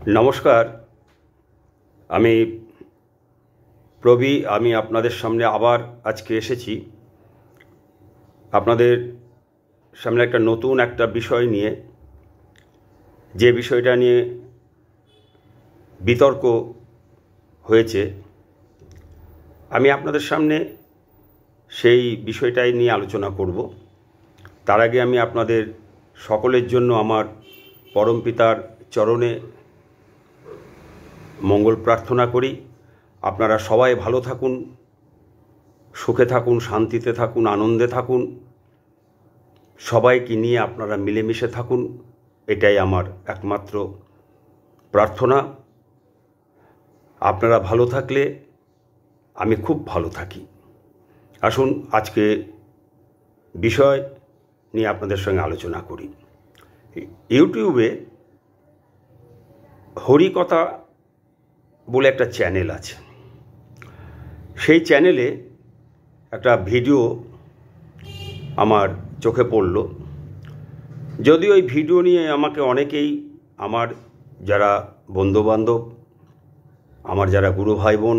নমস্কার, আমি প্রবি। আমি আপনাদের সামনে আবার আজকে এসেছি আপনাদের সামনে একটা নতুন বিষয় নিয়ে, যে বিষয়টা নিয়ে বিতর্ক হয়েছে। আমি আপনাদের সামনে সেই বিষয়টাই নিয়ে আলোচনা করব। তার আগে আমি আপনাদের সকলের জন্য আমার পরমপিতার চরণে মঙ্গল প্রার্থনা করি। আপনারা সবাই ভালো থাকুন, সুখে থাকুন, শান্তিতে থাকুন, আনন্দে থাকুন, সবাইকে নিয়ে আপনারা মিলেমিশে থাকুন, এটাই আমার একমাত্র প্রার্থনা। আপনারা ভালো থাকলে আমি খুব ভালো থাকি। আসুন আজকে বিষয় নিয়ে আপনাদের সঙ্গে আলোচনা করি। ইউটিউবে হরিকথা বলে একটা চ্যানেল আছে। সেই চ্যানেলে একটা ভিডিও আমার চোখে পড়ল। যদিও ওই ভিডিও নিয়ে আমাকে অনেকেই, আমার যারা বন্ধুবান্ধব, আমার যারা গুরু ভাই বোন,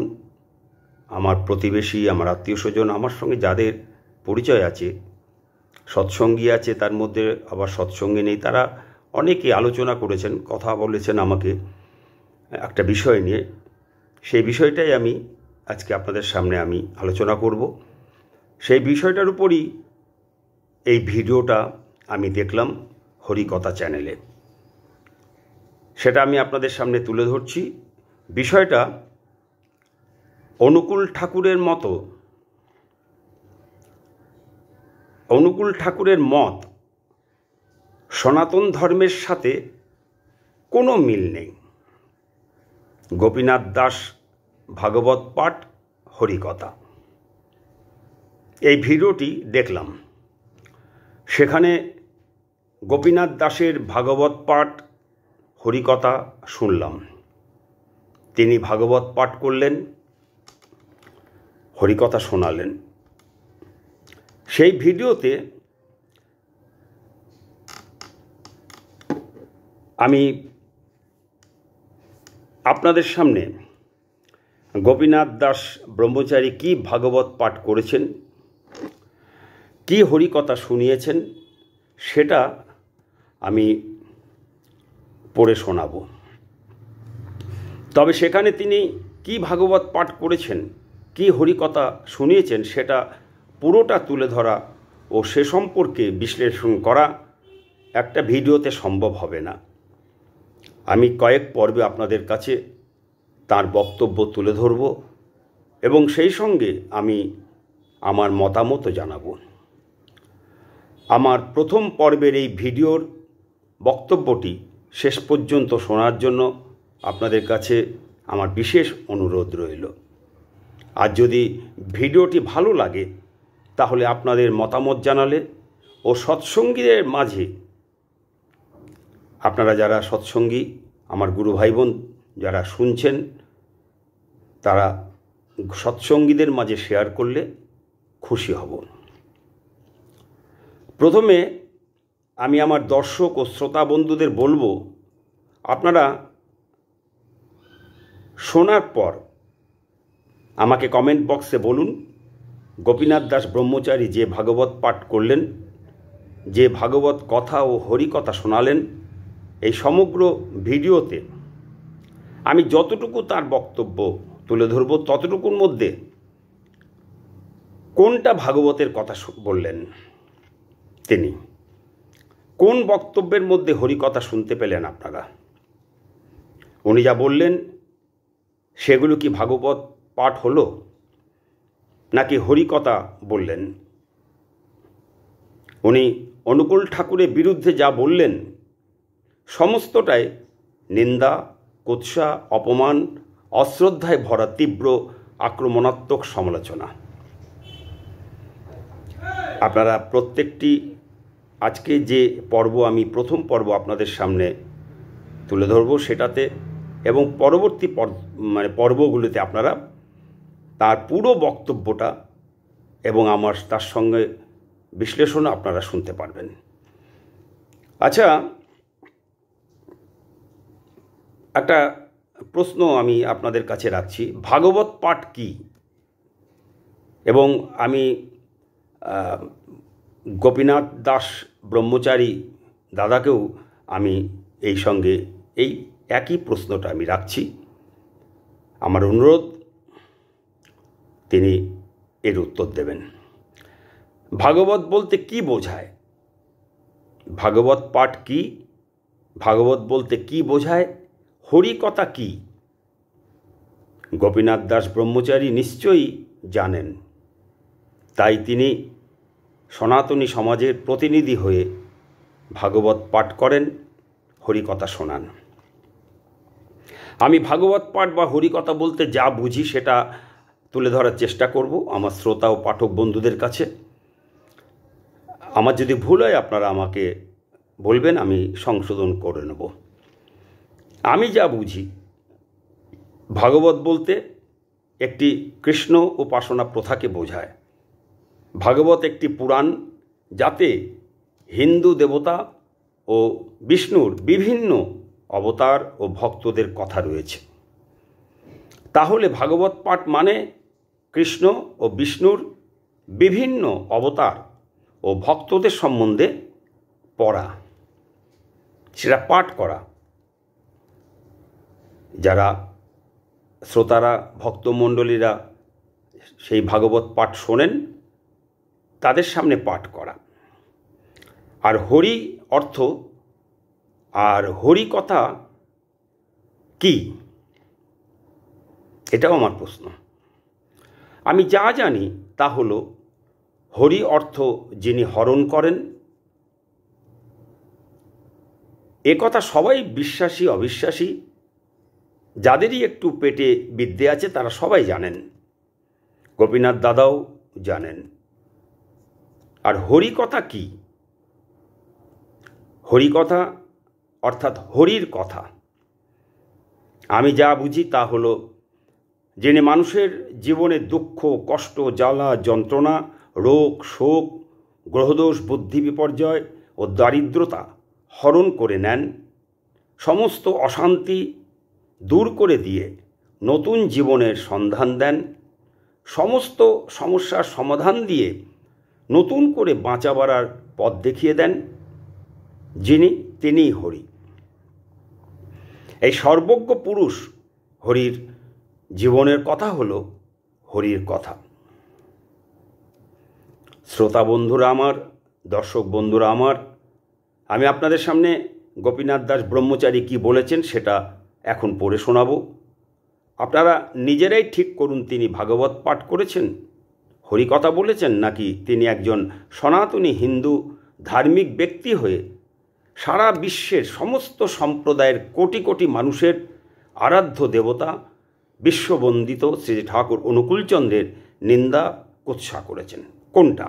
আমার প্রতিবেশী, আমার আত্মীয় স্বজন, আমার সঙ্গে যাদের পরিচয় আছে, সৎসঙ্গী আছে, তার মধ্যে আবার সৎসঙ্গী নেই, তারা অনেকে আলোচনা করেছেন, কথা বলেছেন আমাকে একটা বিষয় নিয়ে। সেই বিষয়টাই আমি আজকে আপনাদের সামনে আমি আলোচনা করব। সেই বিষয়টার উপরই এই ভিডিওটা আমি দেখলাম হরিকথা চ্যানেলে। সেটা আমি আপনাদের সামনে তুলে ধরছি। বিষয়টা অনুকূল ঠাকুরের মত সনাতন ধর্মের সাথে কোনো মিল নেই। গোপীনাথ দাস ভাগবত পাঠ হরিকথা, এই ভিডিওটি দেখলাম। সেখানে গোপীনাথ দাসের ভাগবত পাঠ হরিকথা শুনলাম। তিনি ভাগবত পাঠ করলেন, হরিকথা শোনালেন। সেই ভিডিওতে আমি আপনাদের সামনে গোপীনাথ দাস ব্রহ্মচারী কি ভাগবত পাঠ করেছেন, কি হরিকথা শুনিয়েছেন, সেটা আমি পড়ে শোনাব। তবে সেখানে তিনি কি ভাগবত পাঠ করেছেন, কি হরিকথা শুনিয়েছেন, সেটা পুরোটা তুলে ধরা ও সে সম্পর্কে বিশ্লেষণ করা একটা ভিডিওতে সম্ভব হবে না। আমি কয়েক পর্বে আপনাদের কাছে তার বক্তব্য তুলে ধরব এবং সেই সঙ্গে আমি আমার মতামত জানাব। আমার প্রথম পর্বের এই ভিডিওর বক্তব্যটি শেষ পর্যন্ত শোনার জন্য আপনাদের কাছে আমার বিশেষ অনুরোধ রইল। আর যদি ভিডিওটি ভালো লাগে তাহলে আপনাদের মতামত জানালে ও সৎসঙ্গীদের মাঝে, আপনারা যারা সৎসঙ্গী, আমার গুরু ভাই বোন যারা শুনছেন, তারা সৎসঙ্গীদের মাঝে শেয়ার করলে খুশি হব। প্রথমে আমি আমার দর্শক ও শ্রোতা বন্ধুদের বলবো, আপনারা শোনার পর আমাকে কমেন্ট বক্সে বলুন, গোপীনাথ দাস ব্রহ্মচারী যে ভাগবত পাঠ করলেন, যে ভাগবত কথা ও হরিকথা শোনালেন, এই সমগ্র ভিডিওতে আমি যতটুকু তার বক্তব্য তুলে ধরব, ততটুকুর মধ্যে কোনটা ভাগবতের কথা বললেন, তিনি কোন বক্তব্যের মধ্যে হরিকথা শুনতে পেলেন আপনারা, উনি যা বললেন সেগুলো কি ভাগবত পাঠ হলো নাকি হরিকথা বললেন? উনি অনুকূল ঠাকুরের বিরুদ্ধে যা বললেন সমস্তটাই নিন্দা, কুৎসা, অপমান, অশ্রদ্ধায় ভরা তীব্র আক্রমণাত্মক সমালোচনা। আপনারা প্রত্যেকটি, আজকে যে পর্ব আমি প্রথম পর্ব আপনাদের সামনে তুলে ধরব সেটাতে এবং পরবর্তী পর্বগুলিতে আপনারা তার পুরো বক্তব্যটা এবং আমার তার সঙ্গে বিশ্লেষণ আপনারা শুনতে পারবেন। আচ্ছা, একটা প্রশ্ন আমি আপনাদের কাছে রাখছি, ভাগবত পাঠ কি? এবং আমি গোপীনাথ দাস ব্রহ্মচারী দাদাকেও আমি এই সঙ্গে এই একই প্রশ্নটা আমি রাখছি। আমার অনুরোধ তিনি এর উত্তর দেবেন। ভাগবত বলতে কি বোঝায়? ভাগবত পাঠ কি? ভাগবত বলতে কি বোঝায়? হরিকথা কি? গোপীনাথ দাস ব্রহ্মচারী নিশ্চয়ই জানেন, তাই তিনি সনাতনী সমাজের প্রতিনিধি হয়ে ভাগবত পাঠ করেন, হরিকথা শোনান। আমি ভাগবত পাঠ বা হরিকথা বলতে যা বুঝি সেটা তুলে ধরার চেষ্টা করব আমার শ্রোতা ও পাঠক বন্ধুদের কাছে। আমার যদি ভুল হয় আপনারা আমাকে বলবেন, আমি সংশোধন করে নেব। আমি যা বুঝি, ভাগবত বলতে একটি কৃষ্ণ উপাসনা প্রথাকে বোঝায়। ভাগবত একটি পুরাণ, যাতে হিন্দু দেবতা ও বিষ্ণুর বিভিন্ন অবতার ও ভক্তদের কথা রয়েছে। তাহলে ভাগবত পাঠ মানে কৃষ্ণ ও বিষ্ণুর বিভিন্ন অবতার ও ভক্তদের সম্বন্ধে পড়া, সেটা পাঠ করা। যারা শ্রোতারা, ভক্তমণ্ডলীরা সেই ভাগবত পাঠ শোনেন, তাদের সামনে পাঠ করা। আর হরি অর্থ আর হরিকথা কি, এটাও আমার প্রশ্ন। আমি যা জানি তা হলো, হরি অর্থ যিনি হরণ করেন। একথা সবাই বিশ্বাসী অবিশ্বাসী, যাদেরই একটু পেটে বিদ্যে আছে তারা সবাই জানেন, গোপীনাথ দাদাও জানেন। আর হরিকথা কি? হরিকথা অর্থাৎ হরির কথা। আমি যা বুঝি তা হলো, যিনি মানুষের জীবনে দুঃখ, কষ্ট, জ্বালা, যন্ত্রণা, রোগ, শোক, গ্রহদোষ, বুদ্ধি বিপর্যয় ও দারিদ্রতা হরণ করে নেন, সমস্ত অশান্তি দূর করে দিয়ে নতুন জীবনের সন্ধান দেন, সমস্ত সমস্যার সমাধান দিয়ে নতুন করে বাঁচা বাড়ার পথ দেখিয়ে দেন, তিনিই হরি। এই সর্বজ্ঞ পুরুষ হরির জীবনের কথা হলো হরির কথা। শ্রোতা বন্ধুরা আমার, দর্শক বন্ধুরা আমার, আমি আপনাদের সামনে গোপীনাথ দাস ব্রহ্মচারী কি বলেছেন সেটা এখন পড়ে শোনাবো। আপনারা নিজেরাই ঠিক করুন, তিনি ভাগবত পাঠ করেছেন, হরিকথা বলেছেন, নাকি তিনি একজন সনাতনী হিন্দু ধার্মিক ব্যক্তি হয়ে সারা বিশ্বের সমস্ত সম্প্রদায়ের কোটি কোটি মানুষের আরাধ্য দেবতা বিশ্ববন্দিত শ্রী ঠাকুর অনুকূলচন্দ্রের নিন্দা কুৎসা করেছেন। কোনটা?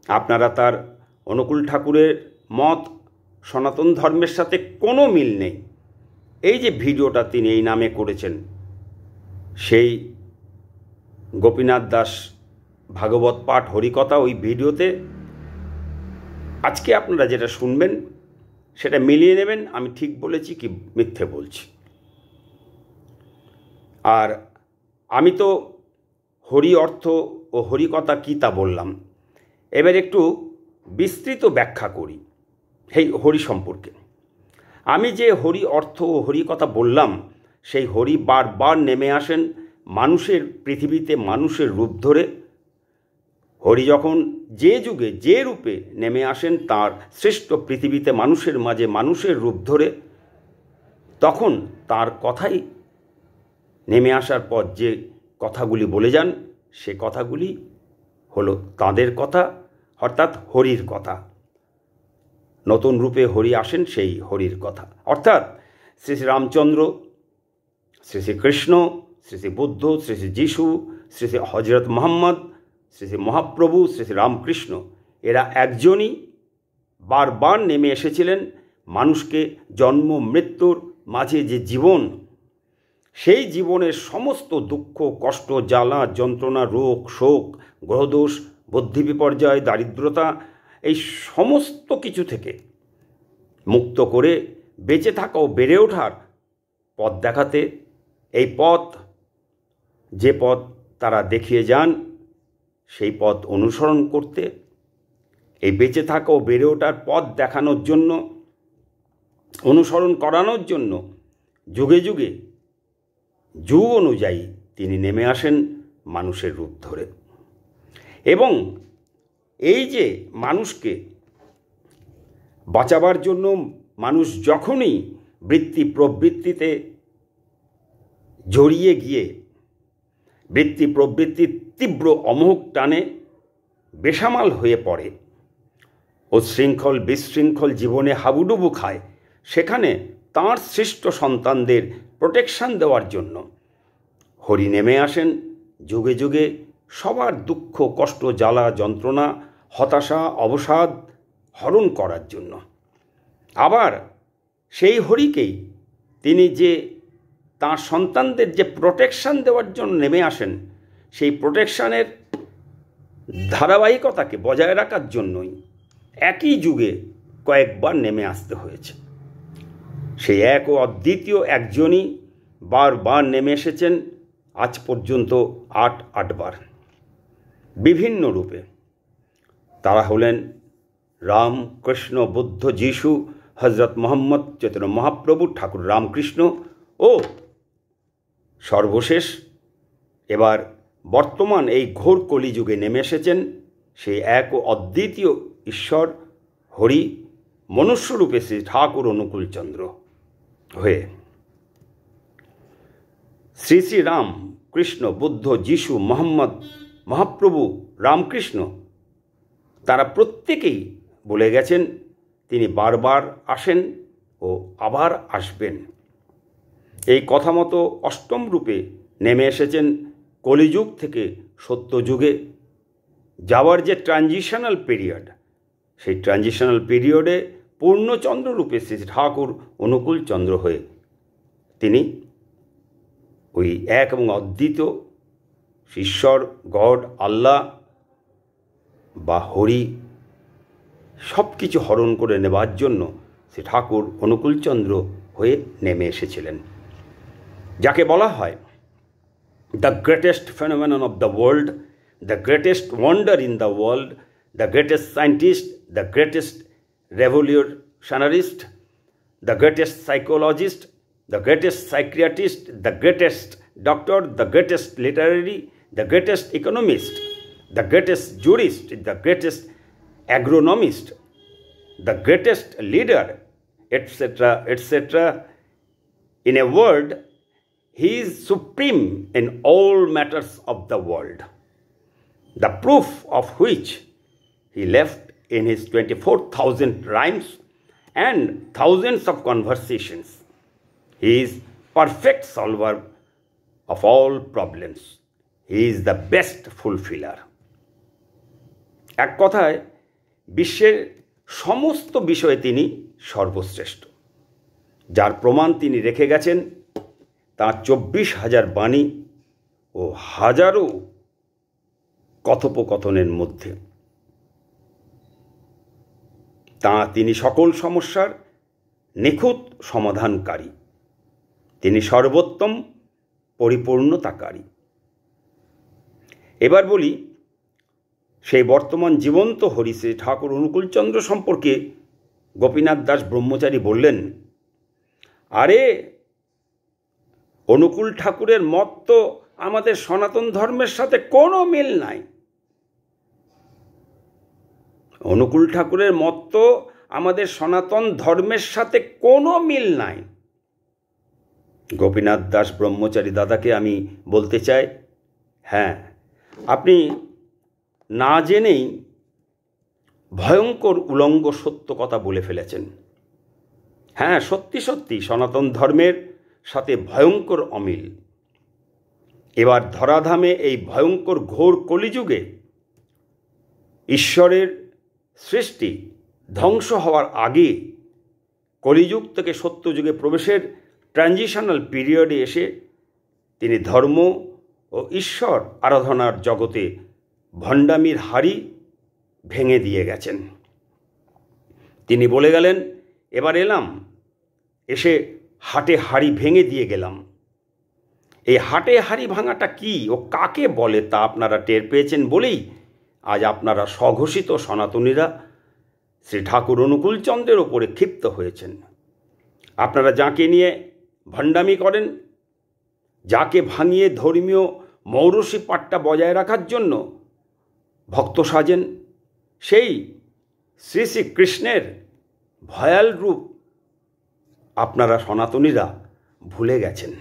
আপনারা তার অনুকূল ঠাকুরের মত সনাতন ধর্মের সাথে কোনো মিল নেই। এই যে ভিডিওটা তিনি এই নামে করেছেন, সেই গোপীনাথ দাস ভাগবত পাঠ হরিকথা, ওই ভিডিওতে আজকে আপনারা যেটা শুনবেন সেটা মিলিয়ে নেবেন আমি ঠিক বলেছি কি মিথ্যে বলছি। আর আমি তো হরি অর্থ ও হরিকথা কী তা বললাম, এবার একটু বিস্তৃত ব্যাখ্যা করি এই হরি সম্পর্কে। আমি যে হরি অর্থ ও হরিকথা বললাম, সেই হরি বারবার নেমে আসেন মানুষের পৃথিবীতে মানুষের রূপ ধরে। হরি যখন যে যুগে যে রূপে নেমে আসেন তার শ্রেষ্ঠ পৃথিবীতে মানুষের মাঝে মানুষের রূপ ধরে, তখন তার কথাই নেমে আসার পর যে কথাগুলি বলে যান, সে কথাগুলি হলো তাঁদের কথা, অর্থাৎ হরির কথা। নতুন রূপে হরি আসেন, সেই হরির কথা। অর্থাৎ শ্রী শ্রী রামচন্দ্র, শ্রী শ্রী কৃষ্ণ, শ্রী শ্রী বুদ্ধ, শ্রী শ্রী যিশু, শ্রী শ্রী হজরত মোহাম্মদ, শ্রী শ্রী মহাপ্রভু, শ্রী শ্রী রামকৃষ্ণ, এরা একজনই বারবার নেমে এসেছিলেন মানুষকে জন্ম মৃত্যুর মাঝে যে জীবন, সেই জীবনের সমস্ত দুঃখ, কষ্ট, জ্বালা, যন্ত্রণা, রোগ, শোক, গ্রহদোষ, বুদ্ধি বিপর্যয়, দারিদ্রতা, এই সমস্ত কিছু থেকে মুক্ত করে বেঁচে থাকা ও বেড়ে ওঠার পথ দেখাতে, এই পথ যে পথ তারা দেখিয়ে যান সেই পথ অনুসরণ করতে, এই বেঁচে থাকা ও বেড়ে ওঠার পথ দেখানোর জন্য, অনুসরণ করানোর জন্য যুগে যুগে যুগ অনুযায়ী তিনি নেমে আসেন মানুষের রূপ ধরে। এবং এই যে মানুষকে বাঁচাবার জন্য মানুষ যখনই বৃত্তি প্রবৃত্তিতে জড়িয়ে গিয়ে বৃত্তি প্রবৃত্তির তীব্র অমোঘ টানে বেসামাল হয়ে পড়ে ও শৃঙ্খল বিশৃঙ্খল জীবনে হাবুডুবু খায়, সেখানে তাঁর সৃষ্ট সন্তানদের প্রোটেকশন দেওয়ার জন্য হরি নেমে আসেন যুগে যুগে সবার দুঃখ কষ্ট জ্বালা যন্ত্রণা হতাশা অবসাদ হরণ করার জন্য। আবার সেই হরিকেই তিনি যে তাঁর সন্তানদের যে প্রোটেকশন দেওয়ার জন্য নেমে আসেন, সেই প্রোটেকশনের ধারাবাহিকতাকে বজায় রাখার জন্যই একই যুগে কয়েকবার নেমে আসতে হয়েছে। সেই এক ও অদ্বিতীয় একজনই বারবার নেমে এসেছেন আজ পর্যন্ত ৮বার বিভিন্ন রূপে। তারা হলেন রাম, কৃষ্ণ, বুদ্ধ, যিশু, হজরত মোহাম্মদ, চৈতন্য মহাপ্রভু, ঠাকুর রামকৃষ্ণ ও সর্বশেষ এবার বর্তমান এই ঘোর কলিযুগে নেমে এসেছেন সেই এক ও অদ্বিতীয় ঈশ্বর হরি মনুষ্যরূপে শ্রী ঠাকুর অনুকূলচন্দ্র হয়ে। শ্রী শ্রী রাম, কৃষ্ণ, বুদ্ধ, যিশু, মোহাম্মদ, মহাপ্রভু, রামকৃষ্ণ তারা প্রত্যেকেই বলে গেছেন তিনি বারবার আসেন ও আবার আসবেন। এই কথা মতো অষ্টম রূপে নেমে এসেছেন কলিযুগ থেকে সত্যযুগে যাওয়ার যে ট্রানজিশনাল পিরিয়ড, সেই ট্রানজিশনাল পিরিয়ডে পূর্ণচন্দ্র রূপে শ্রী ঠাকুর অনুকূলচন্দ্র হয়ে তিনি ওই এক এবং অদ্বিতীয় ঈশ্বর গড আল্লাহ বা হরি সব কিছু হরণ করে নেবার জন্য শ্রী ঠাকুর অনুকূলচন্দ্র হয়ে নেমে এসেছিলেন, যাকে বলা হয় the greatest phenomenon of the world, the greatest wonder in the world, the greatest scientist, the greatest রেভলিউশনারিস্ট, the greatest psychologist, the greatest psychiatrist, the greatest doctor, the greatest literary, the greatest economist, the greatest jurist, the greatest agronomist, the greatest leader, etc., etc. In a word, he is supreme in all matters of the world, the proof of which he left in his 24,000 rhymes and thousands of conversations. He is perfect solver of all problems. He is the best fulfiller. এক কথায় বিশ্বের সমস্ত বিষয়ে তিনি সর্বশ্রেষ্ঠ, যার প্রমাণ তিনি রেখে গেছেন তাঁর 24,000 বাণী ও হাজারো কথোপকথনের মধ্যে। তিনি সকল সমস্যার নিখুঁত সমাধানকারী, তিনি সর্বোত্তম পরিপূর্ণতাকারী। এবার বলি সেই বর্তমান জীবন্ত হরি শ্রী ঠাকুর অনুকূলচন্দ্র সম্পর্কে গোপীনাথ দাস ব্রহ্মচারী বললেন, আরে অনুকূল ঠাকুরের মত তো আমাদের সনাতন ধর্মের সাথে কোনো মিল নাই। অনুকূল ঠাকুরের মত তো আমাদের সনাতন ধর্মের সাথে কোনো মিল নাই। গোপীনাথ দাস ব্রহ্মচারী দাদাকে আমি বলতে চাই, হ্যাঁ, আপনি না জেনেই ভয়ঙ্কর উলঙ্গ সত্য কথা বলে ফেলেছেন। হ্যাঁ, সত্যি সত্যি সনাতন ধর্মের সাথে ভয়ঙ্কর অমিল। এবার ধরাধামে এই ভয়ঙ্কর ঘোর কলিযুগে ঈশ্বরের সৃষ্টি ধ্বংস হওয়ার আগে কলিযুগ থেকে সত্যযুগে প্রবেশের ট্রানজিশনাল পিরিয়ডে এসে তিনি ধর্ম ও ঈশ্বর আরাধনার জগতে ভণ্ডামির হাড়ি ভেঙে দিয়ে গেছেন। তিনি বলে গেলেন, এবার এলাম, এসে হাটে হাড়ি ভেঙে দিয়ে গেলাম। এই হাটে হাড়ি ভাঙাটা কি ও কাকে বলে তা আপনারা টের পেয়েছেন বলেই আজ আপনারা স্বঘোষিত সনাতনীরা শ্রী ঠাকুর অনুকূলচন্দ্রের ওপরে ক্ষিপ্ত হয়েছেন। আপনারা যাকে নিয়ে ভণ্ডামি করেন, যাকে ভাঙিয়ে ধর্মীয় মৌরসী পাট্টা বজায় রাখার জন্য ভক্ত সাজেন, সেই শ্রী শ্রীকৃষ্ণের ভয়াল রূপ আপনারা সনাতনীরা ভুলে গেছেন।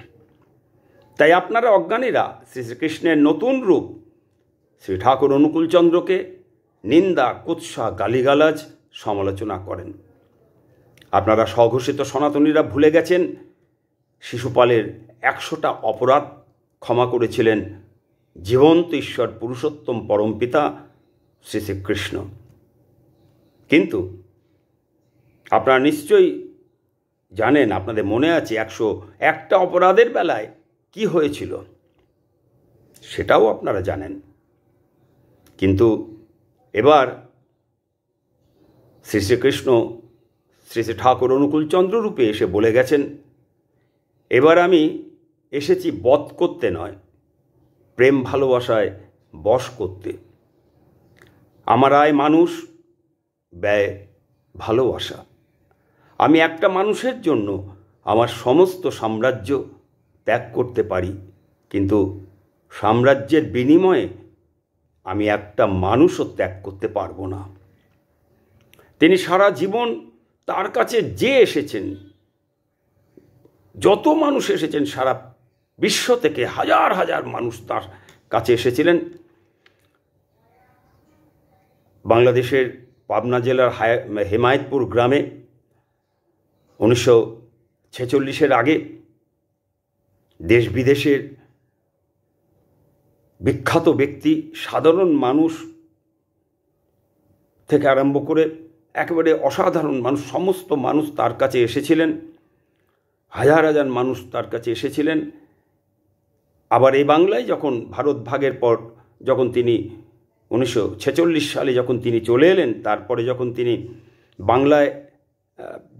তাই আপনারা অজ্ঞানীরা শ্রী শ্রীকৃষ্ণের নতুন রূপ শ্রী ঠাকুর অনুকূলচন্দ্রকে নিন্দা, কুৎসা, গালিগালাজ, সমালোচনা করেন। আপনারা স্বঘোষিত সনাতনীরা ভুলে গেছেন শিশুপালের 100টা অপরাধ ক্ষমা করেছিলেন জীবন্ত ঈশ্বর পুরুষোত্তম পরমপিতা শ্রী শ্রীকৃষ্ণ। কিন্তু আপনারা নিশ্চয়ই জানেন, আপনাদের মনে আছে 101টা অপরাধের বেলায় কি হয়েছিল, সেটাও আপনারা জানেন। কিন্তু এবার শ্রী শ্রীকৃষ্ণ শ্রী শ্রী ঠাকুর অনুকূলচন্দ্র রূপে এসে বলে গেছেন, এবার আমি এসেছি বধ করতে নয়, প্রেম ভালোবাসায় বশ করতে। আমার আয় মানুষ, ব্যয় ভালোবাসা। আমি একটা মানুষের জন্য আমার সমস্ত সাম্রাজ্য ত্যাগ করতে পারি, কিন্তু সাম্রাজ্যের বিনিময়ে আমি একটা মানুষও ত্যাগ করতে পারবো না। তিনি সারা জীবন তার কাছে যে এসেছেন, যত মানুষ এসেছেন সারা বিশ্ব থেকে হাজার হাজার মানুষ তার কাছে এসেছিলেন। বাংলাদেশের পাবনা জেলার হেমায়েতপুর গ্রামে 1946-এর আগে দেশ বিদেশের বিখ্যাত ব্যক্তি, সাধারণ মানুষ থেকে আরম্ভ করে একেবারে অসাধারণ মানুষ, সমস্ত মানুষ তার কাছে এসেছিলেন। হাজার হাজার মানুষ তার কাছে এসেছিলেন। আবার এই বাংলায় যখন ভারত ভাগের পর যখন তিনি 1946 সালে যখন তিনি চলে এলেন, তারপরে যখন তিনি বাংলায়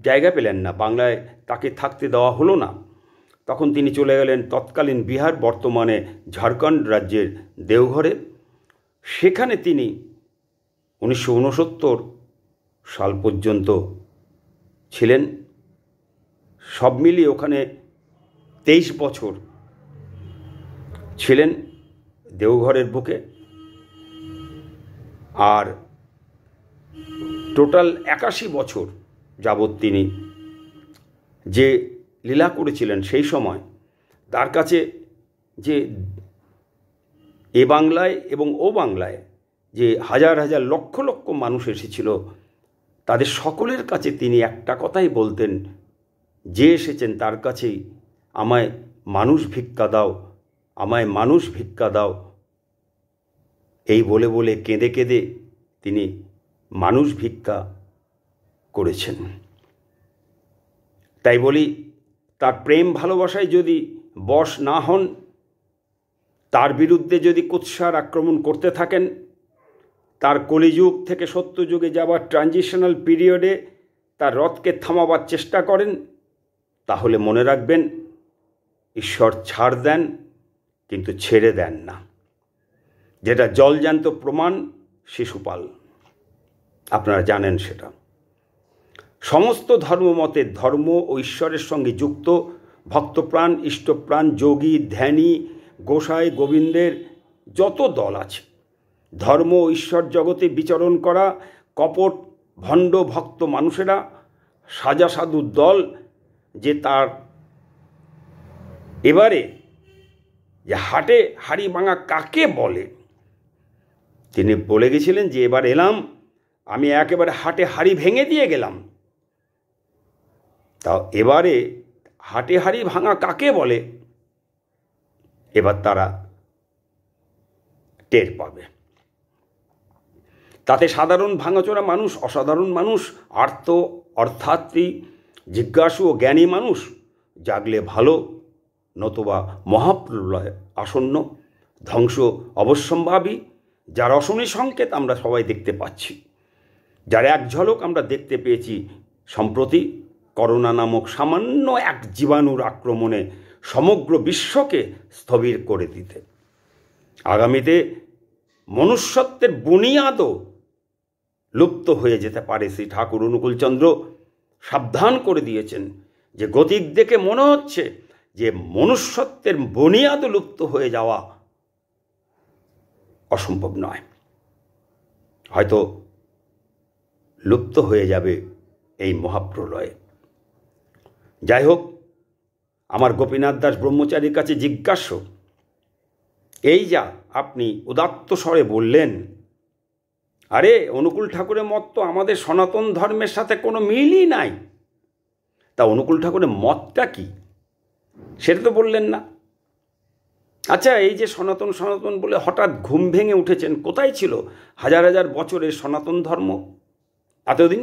জায়গা পেলেন না, বাংলায় তাকে থাকতে দেওয়া হলো না, তখন তিনি চলে গেলেন তৎকালীন বিহার, বর্তমানে ঝাড়খণ্ড রাজ্যের দেওঘরে। সেখানে তিনি 1969 সাল পর্যন্ত ছিলেন। সব মিলিয়ে ওখানে 23 বছর ছিলেন দেওঘরের বুকে। আর টোটাল 81 বছর যাবৎ তিনি যে লীলা করেছিলেন, সেই সময় তার কাছে যে এ বাংলায় এবং ও বাংলায় যে হাজার হাজার লক্ষ লক্ষ মানুষ এসেছিল, তাদের সকলের কাছে তিনি একটা কথাই বলতেন, যে এসেছেন তার কাছেই আমায় মানুষ ভিক্ষা দাও, আমায় মানুষ ভিক্ষা দাও। এই বলে বলে কেঁদে কেঁদে তিনি মানুষ ভিক্ষা করেছেন। তাই বলি, তার প্রেম ভালোবাসায় যদি বশ না হন, তার বিরুদ্ধে যদি কুৎসার আক্রমণ করতে থাকেন, তার কলিযুগ থেকে সত্যযুগে যাওয়ার ট্রানজিশনাল পিরিয়ডে তার রথকে থামাবার চেষ্টা করেন, তাহলে মনে রাখবেন ঈশ্বর ছাড় দেন কিন্তু ছেড়ে দেন না। যেটা জলজ্যান্ত প্রমাণ শিশুপাল, আপনারা জানেন সেটা। সমস্ত ধর্মমতের ধর্ম ও ঈশ্বরের সঙ্গে যুক্ত ভক্তপ্রাণ, ইষ্টপ্রাণ, যোগী, ধ্যানী, গোসাই, গোবিন্দের যত দল আছে, ধর্ম ও ঈশ্বর জগতে বিচরণ করা কপট ভণ্ড ভক্ত মানুষেরা, সাজা সাধুর দল, যে তার এবারে যে হাটে হাড়ি ভাঙা কাকে বলে, তিনি বলে গেছিলেন যে এবার এলাম, আমি একেবারে হাটে হাড়ি ভেঙে দিয়ে গেলাম। তা এবারে হাটে হাড়ি ভাঙা কাকে বলে এবার তারা টের পাবে। তাতে সাধারণ ভাঙাচোরা মানুষ, অসাধারণ মানুষ, আর্ত অর্থাত্রী, জিজ্ঞাসু ও জ্ঞানী মানুষ জাগলে ভালো, নতুবা মহাপ্রলয় আসন্ন, ধ্বংস অবশ্যম্ভাবী, যার অশনি সংকেত আমরা সবাই দেখতে পাচ্ছি, যার এক ঝলক আমরা দেখতে পেয়েছি সম্প্রতি করোনা নামক সামান্য এক জীবাণুর আক্রমণে সমগ্র বিশ্বকে স্থবির করে দিতে। আগামীতে মনুষ্যত্বের বুনিয়াদও লুপ্ত হয়ে যেতে পারে। শ্রী ঠাকুর অনুকূলচন্দ্র সাবধান করে দিয়েছেন যে গতিক দেখে মনে হচ্ছে যে মনুষ্যত্বের বুনিয়াদও লুপ্ত হয়ে যাওয়া অসম্ভব নয়, হয়তো লুপ্ত হয়ে যাবে এই মহাপ্রলয়ে। যাই হোক, আমার গোপীনাথ দাস ব্রহ্মচারীর কাছে জিজ্ঞাস্য, এই যা আপনি উদাত্ত স্বরে বললেন, আরে অনুকূল ঠাকুরের মত তো আমাদের সনাতন ধর্মের সাথে কোনো মিলই নাই, তা অনুকূল ঠাকুরের মতটা কি সেটা তো বললেন না। আচ্ছা, এই যে সনাতন সনাতন বলে হঠাৎ ঘুম ভেঙে উঠেছেন, কোথায় ছিল হাজার হাজার বছরের সনাতন ধর্ম এতদিন?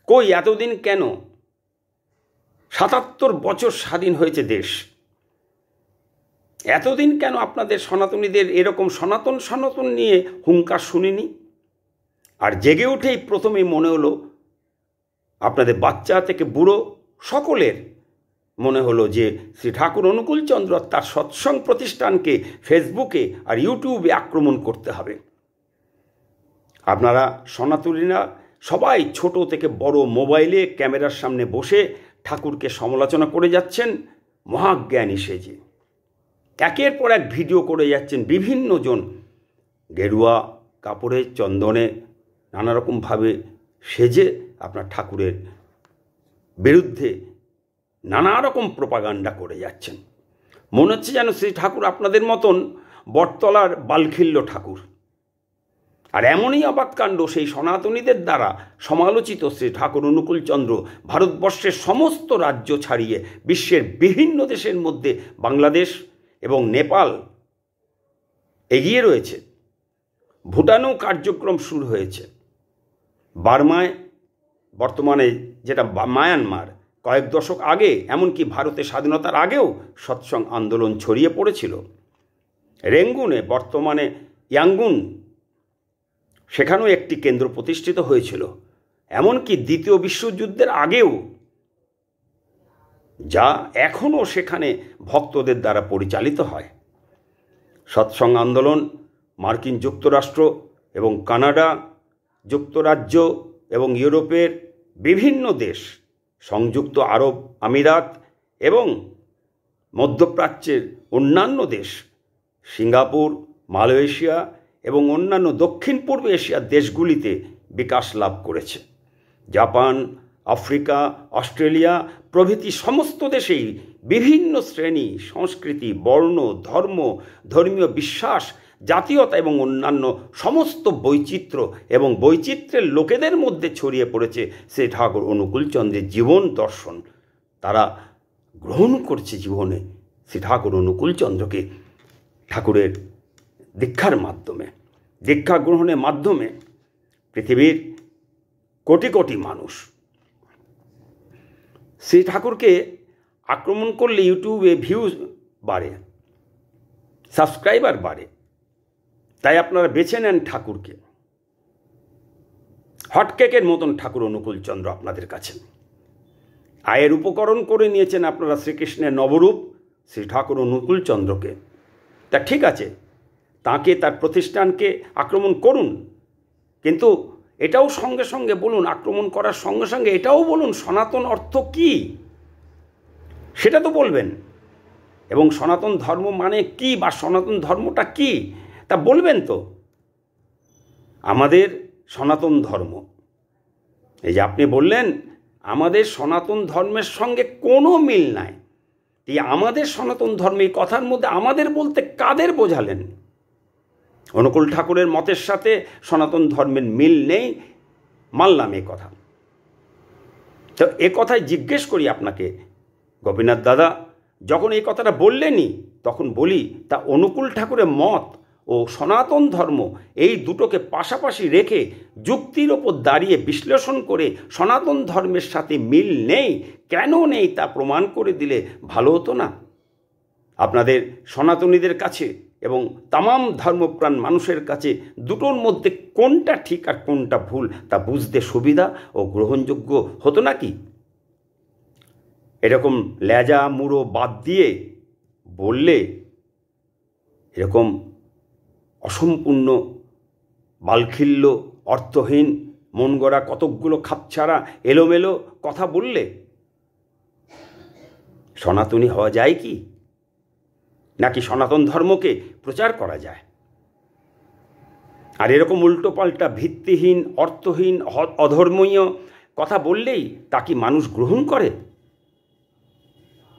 কই এতদিন কেন? ৭৭ বছর স্বাধীন হয়েছে দেশ, এতদিন কেন আপনাদের সনাতনীদের এরকম সনাতন সনাতন নিয়ে হুঙ্কার শুনিনি? আর জেগে উঠেই প্রথমেই মনে হলো, আপনাদের বাচ্চা থেকে বুড়ো সকলের মনে হলো যে শ্রী ঠাকুর অনুকূলচন্দ্র তার সৎসঙ্গ প্রতিষ্ঠানকে ফেসবুকে আর ইউটিউবে আক্রমণ করতে হবে। আপনারা সনাতনীরা সবাই ছোট থেকে বড় মোবাইলে ক্যামেরার সামনে বসে ঠাকুরকে সমালোচনা করে যাচ্ছেন মহাজ্ঞানী সেজে। একের পর এক ভিডিও করে যাচ্ছেন বিভিন্ন জন গেরুয়া কাপড়ে চন্দনে নানা রকমভাবে সেজে আপনার ঠাকুরের বিরুদ্ধে নানা রকম প্রোপাগান্ডা করে যাচ্ছেন। মনে হচ্ছে যেন শ্রী ঠাকুর আপনাদের মতন বটতলার বালখিল্য ঠাকুর। আর এমনই অবাক কাণ্ড, সেই সনাতনীদের দ্বারা সমালোচিত শ্রী ঠাকুর অনুকূলচন্দ্র ভারতবর্ষের সমস্ত রাজ্য ছাড়িয়ে বিশ্বের বিভিন্ন দেশের মধ্যে বাংলাদেশ এবং নেপাল এগিয়ে রয়েছে। ভুটানেও কার্যক্রম শুরু হয়েছে। বার্মায়, বর্তমানে যেটা মায়ানমার, কয়েক দশক আগে, এমনকি ভারতের স্বাধীনতার আগেও সৎসঙ্গ আন্দোলন ছড়িয়ে পড়েছিল। রেঙ্গুনে, বর্তমানে ইয়াঙ্গুন, সেখানেও একটি কেন্দ্র প্রতিষ্ঠিত হয়েছিল। এমনকি দ্বিতীয় বিশ্বযুদ্ধের আগেও, যা এখনও সেখানে ভক্তদের দ্বারা পরিচালিত হয়। সৎসঙ্গ আন্দোলন মার্কিন যুক্তরাষ্ট্র এবং কানাডা, যুক্তরাজ্য এবং ইউরোপের বিভিন্ন দেশ, সংযুক্ত আরব আমিরাত এবং মধ্যপ্রাচ্যের অন্যান্য দেশ, সিঙ্গাপুর, মালয়েশিয়া এবং অন্যান্য দক্ষিণ পূর্ব এশিয়ার দেশগুলিতে বিকাশ লাভ করেছে। জাপান, আফ্রিকা, অস্ট্রেলিয়া প্রভৃতি সমস্ত দেশেই বিভিন্ন শ্রেণী, সংস্কৃতি, বর্ণ, ধর্ম, ধর্মীয় বিশ্বাস, জাতীয়তা এবং অন্যান্য সমস্ত বৈচিত্র্য এবং বৈচিত্র্যের লোকেদের মধ্যে ছড়িয়ে পড়েছে শ্রী ঠাকুর অনুকূলচন্দ্রের জীবন দর্শন। তারা গ্রহণ করছে জীবনে শ্রী ঠাকুর অনুকূলচন্দ্রকে ঠাকুরের দীক্ষার মাধ্যমে। দীক্ষা গ্রহণের মাধ্যমে পৃথিবীর কোটি কোটি মানুষ শ্রী ঠাকুরকে আক্রমণ করলে ইউটিউবে ভিউজ বাড়ে, সাবস্ক্রাইবার বাড়ে। তাই আপনারা বেছে নেন ঠাকুরকে। হটকেকের মতন ঠাকুর অনুকূলচন্দ্র আপনাদের কাছে। আয়ের উপকরণ করে নিয়েছেন আপনারা শ্রীকৃষ্ণের নবরূপ শ্রী ঠাকুর অনুকূলচন্দ্রকে। তা ঠিক আছে, তাকে, তার প্রতিষ্ঠানকে আক্রমণ করুন, কিন্তু এটাও সঙ্গে সঙ্গে বলুন, আক্রমণ করার সঙ্গে সঙ্গে এটাও বলুন সনাতন অর্থ কী, সেটা তো বলবেন। এবং সনাতন ধর্ম মানে কি, বা সনাতন ধর্মটা কি তা বলবেন তো। আমাদের সনাতন ধর্ম, এই যে আপনি বললেন আমাদের সনাতন ধর্মের সঙ্গে কোনো মিল নাই, এই আমাদের সনাতন ধর্ম, এই কথার মধ্যে আমাদের বলতে কাদের বোঝালেন? অনুকূল ঠাকুরের মতের সাথে সনাতন ধর্মের মিল নেই, মানলাম এ কথা। তো এ কথায় জিজ্ঞেস করি আপনাকে গোপীনাথ দাদা, যখন এই কথাটা বললেনই তখন বলি, তা অনুকূল ঠাকুরের মত ও সনাতন ধর্ম এই দুটোকে পাশাপাশি রেখে যুক্তির ওপর দাঁড়িয়ে বিশ্লেষণ করে সনাতন ধর্মের সাথে মিল নেই, কেন নেই তা প্রমাণ করে দিলে ভালো হতো না? আপনাদের সনাতনীদের কাছে এবং তামাম ধর্মপ্রাণ মানুষের কাছে দুটোর মধ্যে কোনটা ঠিক আর কোনটা ভুল তা বুঝতে সুবিধা ও গ্রহণযোগ্য হতো নাকি? এরকম লেজা মুড়ো বাদ দিয়ে বললে এরকম অসম্পূর্ণ বালখিল্য অর্থহীন মন গড়া কতকগুলো খাপছাড়া এলোমেলো কথা বললে সনাতনী হওয়া যায় কি? নাকি সনাতন ধর্মকে প্রচার করা যায়? আর এরকম উল্টোপাল্টা ভিত্তিহীন অর্থহীন অধর্মীয় কথা বললেই তা কি মানুষ গ্রহণ করে?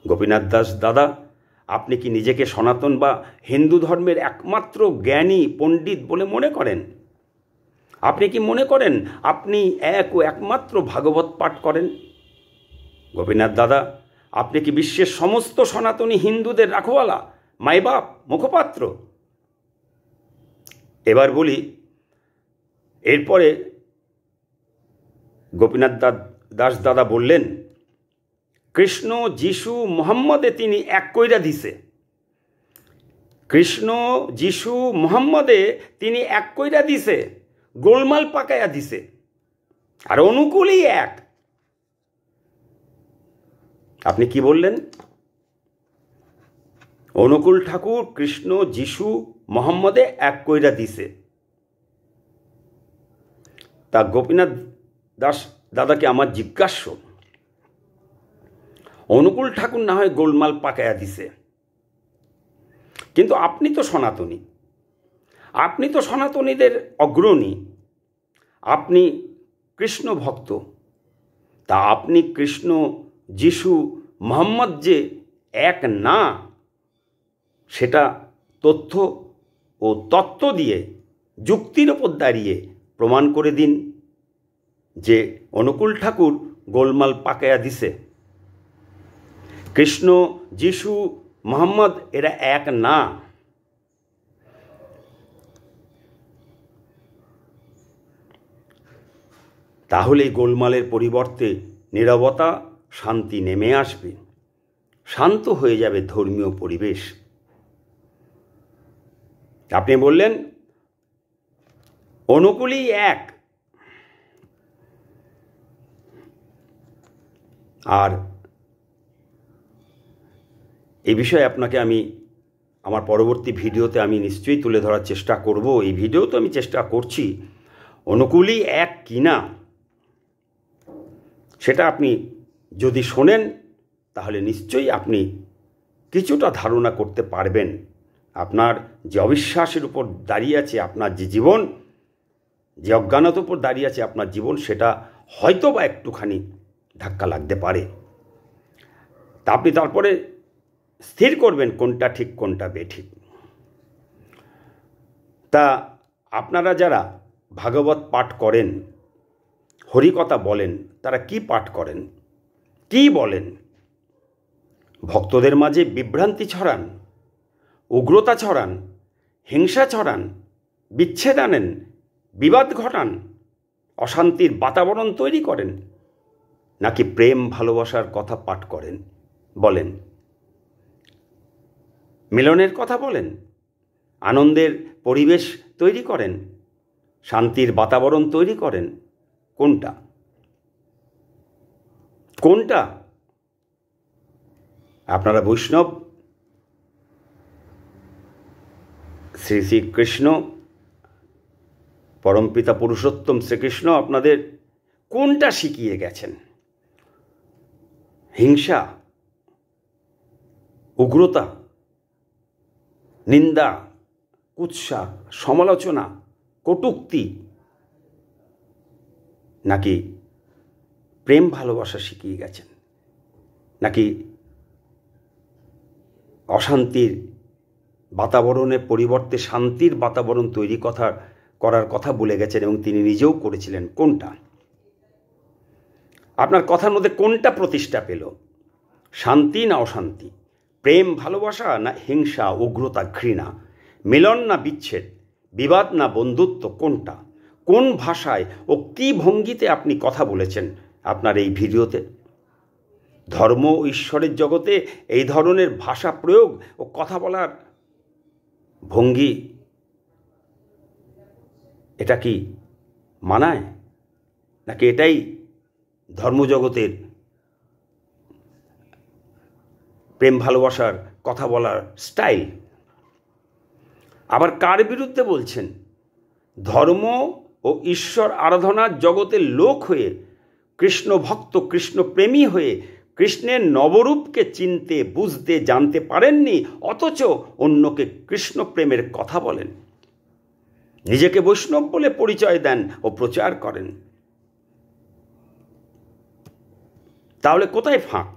গোপীনাথ দাস দাদা, আপনি কি নিজেকে সনাতন বা হিন্দু ধর্মের একমাত্র জ্ঞানী পণ্ডিত বলে মনে করেন? আপনি কি মনে করেন আপনি এক ও একমাত্র ভাগবত পাঠ করেন? গোপীনাথ দাদা, আপনি কি বিশ্বের সমস্ত সনাতনী হিন্দুদের রাখওয়ালা, মাইবাপ, মুখপাত্র? এবার বলি, এরপরে গোপীনাথ দাস দাদা বললেন, কৃষ্ণ যিশু মোহাম্মদে তিনি এক কইরা দিছে। কৃষ্ণ যিশু মোহাম্মদে তিনি এক কইরা দিছে, গোলমাল পাকাইয়া দিছে, আর অনুকূলই এক। আপনি কি বললেন? অনুকূল ঠাকুর কৃষ্ণ যিশু মোহাম্মদে এক কইরা দিছে। তা গোপীনাথ দাস দাদাকে আমার জিজ্ঞাস্য, অনুকূল ঠাকুর না হয় গোলমাল পাকাইয়া দিছে, কিন্তু আপনি তো সনাতনী, আপনি তো সনাতনীদের অগ্রণী, আপনি কৃষ্ণ ভক্ত। তা আপনি কৃষ্ণ যিশু মোহাম্মদ যে এক না, সেটা তথ্য ও তত্ত্ব দিয়ে যুক্তির ওপর দাঁড়িয়ে প্রমাণ করে দিন যে অনুকূল ঠাকুর গোলমাল পাকাইয়া দিছে। কৃষ্ণ যিশু মোহাম্মদ এরা এক না। তাহলে গোলমালের পরিবর্তে নীরবতা, শান্তি নেমে আসবে, শান্ত হয়ে যাবে ধর্মীয় পরিবেশ। আপনি বললেন অনুকূলই এক, আর এই বিষয়ে আপনাকে আমি আমার পরবর্তী ভিডিওতে আমি নিশ্চয়ই তুলে ধরার চেষ্টা করব। এই ভিডিও তো আমি চেষ্টা করছি, অনুকূলই এক কিনা সেটা আপনি যদি শোনেন তাহলে নিশ্চয়ই আপনি কিছুটা ধারণা করতে পারবেন। আপনার যে অবিশ্বাসের উপর দাঁড়িয়ে আছে আপনার যে জীবন, যে অজ্ঞানতার উপর দাঁড়িয়ে আছে আপনার জীবন, সেটা হয়তো বা একটুখানি ধাক্কা লাগতে পারে। তা আপনি তারপরে স্থির করবেন কোনটা ঠিক কোনটা বেঠিক। তা আপনারা যারা ভাগবত পাঠ করেন, হরিকথা বলেন, তারা কি পাঠ করেন, কি বলেন? ভক্তদের মাঝে বিভ্রান্তি ছড়ান, উগ্রতা ছড়ান, হিংসা ছড়ান, বিচ্ছেদ আনেন, বিবাদ ঘটান, অশান্তির বাতাবরণ তৈরি করেন, নাকি প্রেম ভালোবাসার কথা পাঠ করেন, বলেন, মিলনের কথা বলেন, আনন্দের পরিবেশ তৈরি করেন, শান্তির বাতাবরণ তৈরি করেন? কোনটা কোনটা? আপনারা বৈষ্ণব, শ্রী শ্রীকৃষ্ণ পরমপিতা পুরুষোত্তম শ্রীকৃষ্ণ আপনাদের কোনটা শিখিয়ে গেছেন? হিংসা, উগ্রতা, নিন্দা, কুৎসা, সমালোচনা, কটূক্তি, নাকি প্রেম ভালোবাসা শিখিয়ে গেছেন? নাকি অশান্তির বাতাবরণের পরিবর্তে শান্তির বাতাবরণ তৈরি করার কথা বলে গেছেন এবং তিনি নিজেও করেছিলেন? কোনটা? আপনার কথার মধ্যে কোনটা প্রতিষ্ঠা পেল? শান্তি না অশান্তি? প্রেম ভালোবাসা না হিংসা, উগ্রতা, ঘৃণা? মিলন না বিচ্ছেদ? বিবাদ না বন্ধুত্ব? কোনটা? কোন ভাষায় ও কী ভঙ্গিতে আপনি কথা বলেছেন আপনার এই ভিডিওতে? ধর্ম ও ঈশ্বরের জগতে এই ধরনের ভাষা প্রয়োগ ও কথা বলার ভঙ্গি, এটা কি মানায়? নাকি এটাই ধর্মজগতের প্রেম ভালোবাসার কথা বলার স্টাইল। আবার কার বিরুদ্ধে বলছেন? ধর্ম ও ঈশ্বর আরাধনার জগতের লোক হয়ে, কৃষ্ণ ভক্ত, কৃষ্ণ প্রেমী হয়ে কৃষ্ণের নবরূপকে চিনতে, বুঝতে, জানতে পারেননি, অথচ অন্যকে কৃষ্ণ প্রেমের কথা বলেন, নিজেকে বৈষ্ণব বলে পরিচয় দেন ও প্রচার করেন। তাহলে কোথায় ফাঁক?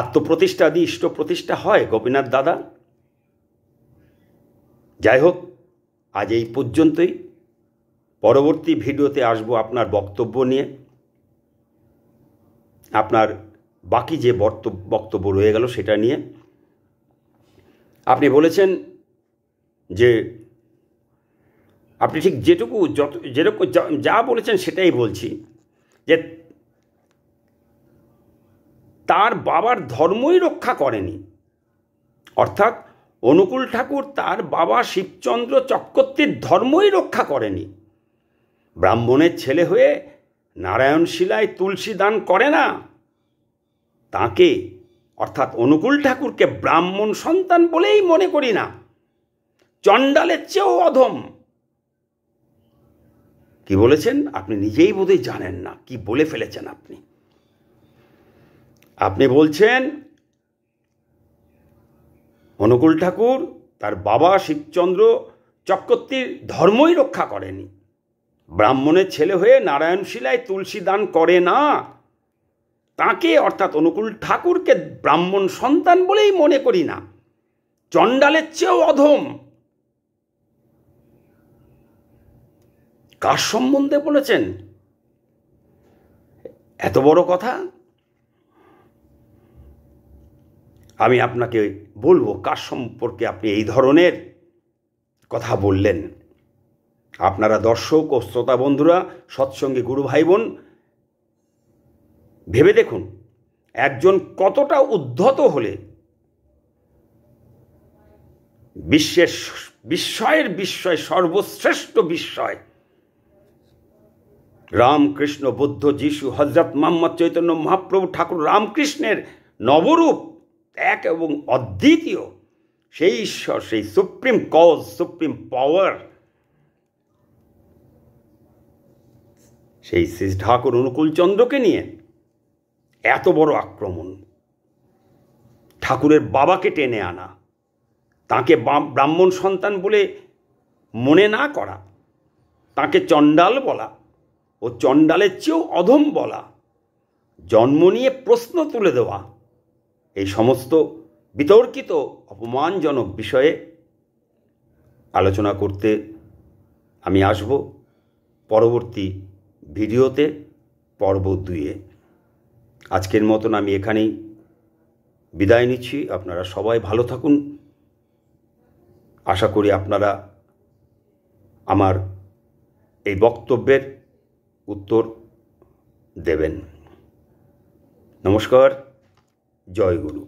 আত্মপ্রতিষ্ঠা দিয়ে ইষ্ট প্রতিষ্ঠা হয় গোপীনাথ দাদা? যাই হোক, আজ এই পর্যন্তই। পরবর্তী ভিডিওতে আসবো আপনার বক্তব্য নিয়ে। আপনার বাকি যে বক্তব্য রয়ে গেল সেটা নিয়ে। আপনি বলেছেন যে আপনি ঠিক যেরকম যা বলেছেন সেটাই বলছি, যে তার বাবার ধর্মই রক্ষা করেনি, অর্থাৎ অনুকূল ঠাকুর তার বাবা শিবচন্দ্র চক্রবর্তীর ধর্মই রক্ষা করেনি। ব্রাহ্মণের ছেলে হয়ে নারায়ণ শিলায় তুলসী দান করে না, তাকে অর্থাৎ অনুকূল ঠাকুরকে ব্রাহ্মণ সন্তান বলেই মনে করি না, চণ্ডালের চেয়েও অধম। কি বলেছেন? আপনি নিজেই বোধহয় জানেন না কি বলে ফেলেছেন আপনি। আপনি বলছেন অনুকূল ঠাকুর তার বাবা শিবচন্দ্র চক্রবর্তীর ধর্মই রক্ষা করেনি, ব্রাহ্মণের ছেলে হয়ে নারায়ণ শিলায় তুলসী দান করে না, তাকে অর্থাৎ অনুকূল ঠাকুরকে ব্রাহ্মণ সন্তান বলেই মনে করি না, চণ্ডালের চেয়েও অধম। কার সম্বন্ধে বলেছেন এত বড় কথা? আমি আপনাকে বলবো কার সম্পর্কে আপনি এই ধরনের কথা বললেন। আপনারা দর্শক ও শ্রোতা বন্ধুরা, সৎসঙ্গী গুরু ভাই বোন, ভেবে দেখুন একজন কতটা উদ্ধত হলে বিস্ময়ের বিস্ময়, সর্বশ্রেষ্ঠ বিস্ময়, রামকৃষ্ণ, বুদ্ধ, যিশু, হযরত মুহাম্মদ চৈতন্য মহাপ্রভু ঠাকুর রামকৃষ্ণের নবরূপ এক এবং অদ্বিতীয়, সেই ঈশ্বর, সেই সুপ্রিম কজ, সুপ্রিম পাওয়ার, সেই শ্রী ঠাকুর অনুকূলচন্দ্রকে নিয়ে এত বড় আক্রমণ, ঠাকুরের বাবাকে টেনে আনা, তাকে ব্রাহ্মণ সন্তান বলে মনে না করা, তাকে চণ্ডাল বলা ও চণ্ডালের চেয়েও অধম বলা, জন্ম নিয়ে প্রশ্ন তুলে দেওয়া, এই সমস্ত বিতর্কিত অপমানজনক বিষয়ে আলোচনা করতে আমি আসব পরবর্তী ভিডিওতে, পর্ব 2-এ। আজকের মতন আমি এখানেই বিদায় নিচ্ছি। আপনারা সবাই ভালো থাকুন। আশা করি আপনারা আমার এই বক্তব্যের উত্তর দেবেন। নমস্কার, জয় গুরু।